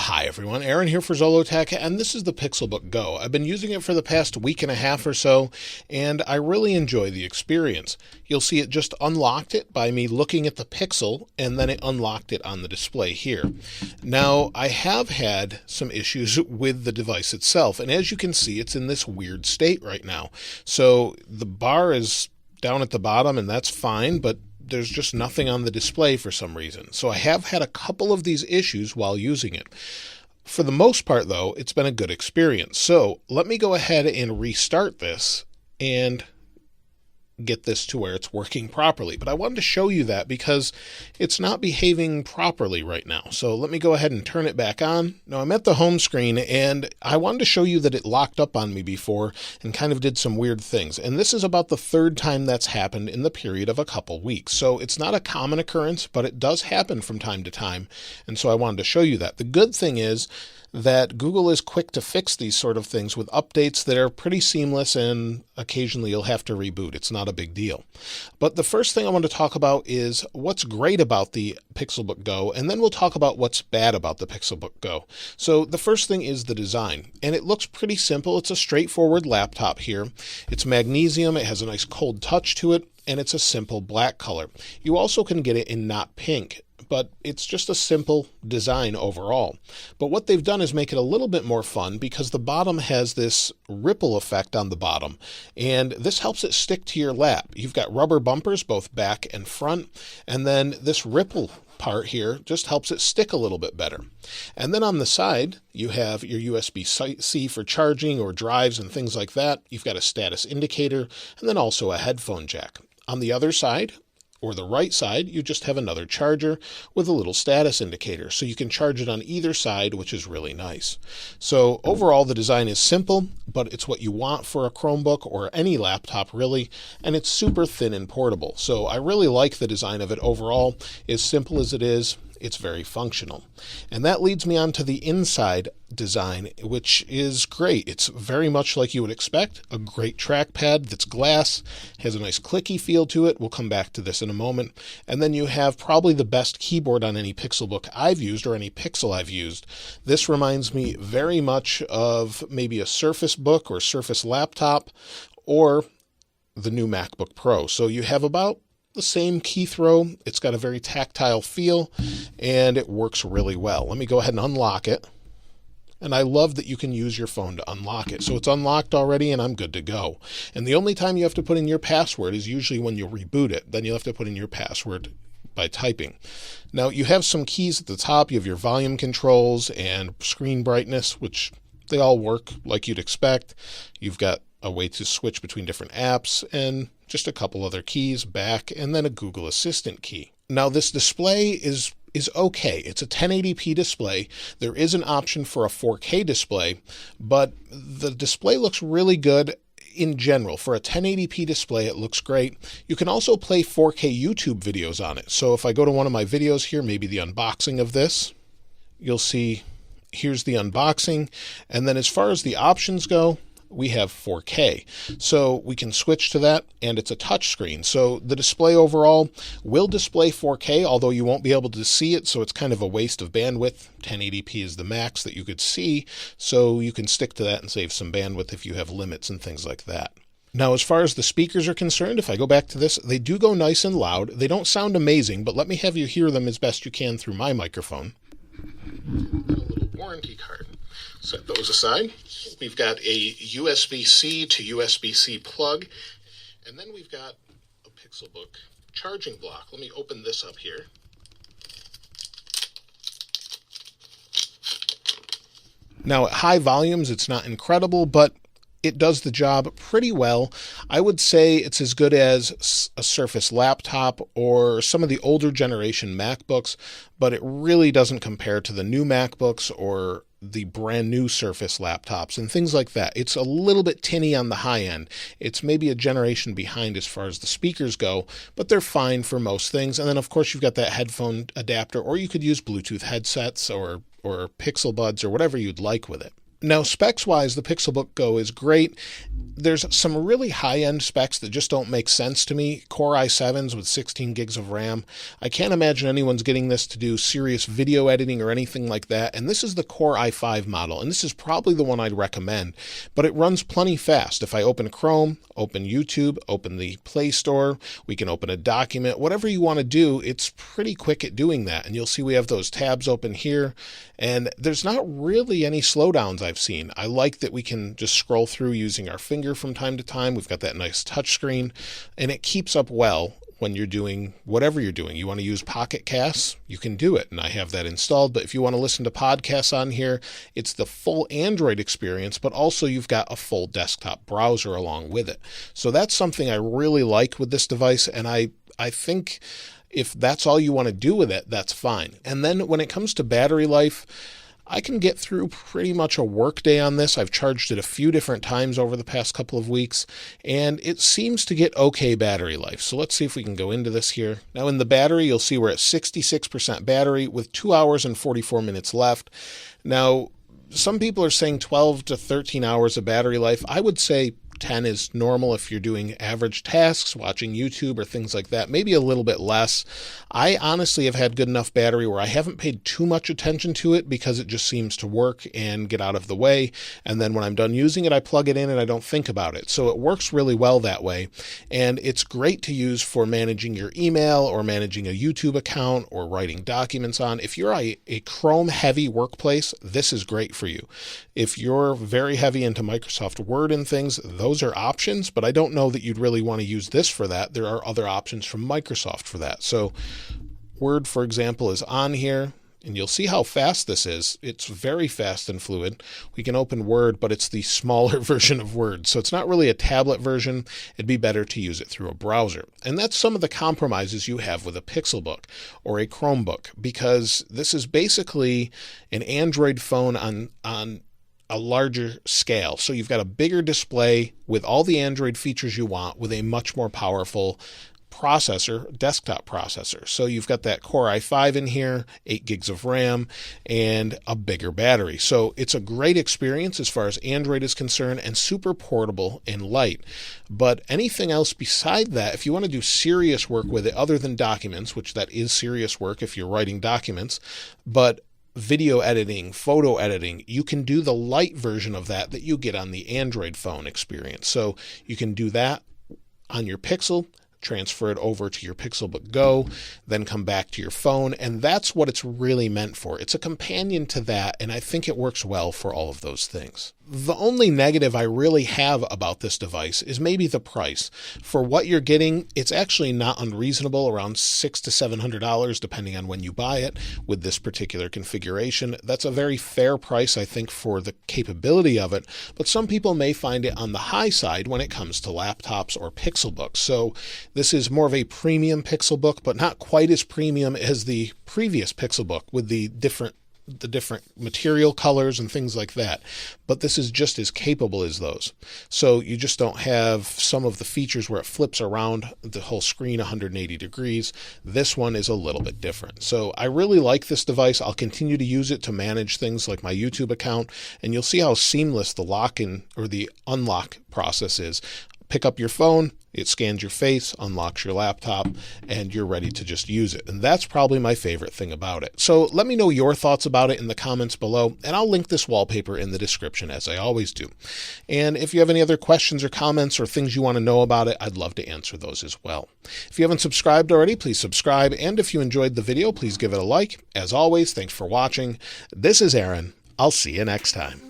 Hi everyone, Aaron here for Zollotech, and this is the PixelBook Go. I've been using it for the past week and a half or so, and I really enjoy the experience. You'll see it just unlocked it by me looking at the Pixel, and then it unlocked it on the display here. Now, I have had some issues with the device itself, and as you can see, it's in this weird state right now. So the bar is down at the bottom, and that's fine, but there's just nothing on the display for some reason. So I have had a couple of these issues while using it. For the most part, though, it's been a good experience. So let me go ahead and restart this and get this to where it's working properly. But I wanted to show you that because it's not behaving properly right now. So let me go ahead and turn it back on. Now I'm at the home screen and I wanted to show you that it locked up on me before and kind of did some weird things. And this is about the third time that's happened in the period of a couple weeks. So it's not a common occurrence, but it does happen from time to time. And so I wanted to show you that. The good thing is that Google is quick to fix these sort of things with updates that are pretty seamless, and occasionally you'll have to reboot. It's not a big deal. But the first thing I want to talk about is what's great about the PixelBook Go, and then we'll talk about what's bad about the PixelBook Go. So the first thing is the design, and it looks pretty simple. It's a straightforward laptop here. It's magnesium, it has a nice cold touch to it, and it's a simple black color. You also can get it in not pink, but it's just a simple design overall. But what they've done is make it a little bit more fun because the bottom has this ripple effect on the bottom, and this helps it stick to your lap. You've got rubber bumpers, both back and front, and then this ripple part here just helps it stick a little bit better. And then on the side, you have your USB-C for charging or drives and things like that. You've got a status indicator, and then also a headphone jack. On the other side, or the right side, you just have another charger with a little status indicator. So you can charge it on either side, which is really nice. So overall, the design is simple, but it's what you want for a Chromebook or any laptop really, and it's super thin and portable. So I really like the design of it overall. As simple as it is, it's very functional. And that leads me on to the inside design, which is great. It's very much like you would expect. A great trackpad that's glass, has a nice clicky feel to it. We'll come back to this in a moment. And then you have probably the best keyboard on any PixelBook I've used or any Pixel I've used. This reminds me very much of maybe a Surface Book or Surface laptop or the new MacBook Pro. So you have about the same key throw. It's got a very tactile feel and it works really well. Let me go ahead and unlock it. And I love that you can use your phone to unlock it. So it's unlocked already and I'm good to go. And the only time you have to put in your password is usually when you reboot it. Then you'll have to put in your password by typing. Now you have some keys at the top. You have your volume controls and screen brightness, which they all work like you'd expect. You've got a way to switch between different apps and just a couple other keys back, and then a Google Assistant key. Now this display is okay. It's a 1080p display. There is an option for a 4K display, but the display looks really good in general. For a 1080p display, it looks great. You can also play 4K YouTube videos on it. So if I go to one of my videos here, maybe the unboxing of this, you'll see here's the unboxing. And then as far as the options go, we have 4K. So we can switch to that, and it's a touch screen. So the display overall will display 4K, although you won't be able to see it, so it's kind of a waste of bandwidth. 1080p is the max that you could see, so you can stick to that and save some bandwidth if you have limits and things like that. Now, as far as the speakers are concerned, if I go back to this, they do go nice and loud. They don't sound amazing, but let me have you hear them as best you can through my microphone. A little warranty card. Set those aside. We've got a USB-C to USB-C plug, and then we've got a PixelBook charging block. Let me open this up here. Now at high volumes, it's not incredible, but it does the job pretty well. I would say it's as good as a Surface laptop or some of the older generation MacBooks, but it really doesn't compare to the new MacBooks or the brand new Surface laptops and things like that. It's a little bit tinny on the high end. It's maybe a generation behind as far as the speakers go, but they're fine for most things. And then of course you've got that headphone adapter, or you could use Bluetooth headsets or Pixel Buds or whatever you'd like with it. Now, specs-wise, the PixelBook Go is great. There's some really high-end specs that just don't make sense to me. Core i7s with 16 gigs of RAM. I can't imagine anyone's getting this to do serious video editing or anything like that. And this is the Core i5 model, and this is probably the one I'd recommend. But it runs plenty fast. If I open Chrome, open YouTube, open the Play Store, we can open a document, whatever you want to do, it's pretty quick at doing that. And you'll see we have those tabs open here, and there's not really any slowdowns I've seen. I like that we can just scroll through using our finger from time to time. We've got that nice touch screen, and it keeps up well when you're doing whatever you're doing. You want to use Pocket Casts, you can do it, and I have that installed. But if you want to listen to podcasts on here, it's the full Android experience, but also you've got a full desktop browser along with it. So that's something I really like with this device, and I think if that's all you want to do with it, that's fine. And then when it comes to battery life, I can get through pretty much a work day on this. I've charged it a few different times over the past couple of weeks, and it seems to get okay battery life. So let's see if we can go into this here. Now in the battery, you'll see we're at 66% battery with 2 hours and 44 minutes left. Now, some people are saying 12 to 13 hours of battery life. I would say 10 is normal if you're doing average tasks, watching YouTube or things like that, maybe a little bit less. I honestly have had good enough battery where I haven't paid too much attention to it because it just seems to work and get out of the way. And then when I'm done using it, I plug it in and I don't think about it. So it works really well that way. And it's great to use for managing your email or managing a YouTube account or writing documents on. If you're a Chrome heavy workplace, this is great for you. If you're very heavy into Microsoft Word and things, those are options, but I don't know that you'd really want to use this for that. There are other options from Microsoft for that. So Word, for example, is on here, and you'll see how fast this is. It's very fast and fluid. We can open Word, but it's the smaller version of Word. So it's not really a tablet version. It'd be better to use it through a browser. And that's some of the compromises you have with a PixelBook or a Chromebook, because this is basically an Android phone on a larger scale. So you've got a bigger display with all the Android features you want with a much more powerful processor, desktop processor. So you've got that Core i5 in here, 8 gigs of RAM, and a bigger battery. So it's a great experience as far as Android is concerned, and super portable and light. But anything else beside that, if you want to do serious work with it other than documents, which that is serious work if you're writing documents, but video editing, photo editing, you can do the light version of that you get on the Android phone experience. So you can do that on your Pixel, transfer it over to your PixelBook Go, then come back to your phone, and that's what it's really meant for. It's a companion to that, and I think it works well for all of those things. The only negative I really have about this device is maybe the price. For what you're getting, it's actually not unreasonable, around $600 to $700 depending on when you buy it with this particular configuration. That's a very fair price, I think, for the capability of it, but some people may find it on the high side when it comes to laptops or PixelBooks. So this is more of a premium PixelBook, but not quite as premium as the previous PixelBook with the different material colors and things like that. But this is just as capable as those. So you just don't have some of the features where it flips around the whole screen 180 degrees. This one is a little bit different. So I really like this device. I'll continue to use it to manage things like my YouTube account, and you'll see how seamless the lock-in or the unlock process is. Pick up your phone, it scans your face, unlocks your laptop, and you're ready to just use it. And that's probably my favorite thing about it. So let me know your thoughts about it in the comments below, and I'll link this wallpaper in the description as I always do. And if you have any other questions or comments or things you want to know about it, I'd love to answer those as well. If you haven't subscribed already, please subscribe. And if you enjoyed the video, please give it a like. As always, thanks for watching. This is Aaron. I'll see you next time.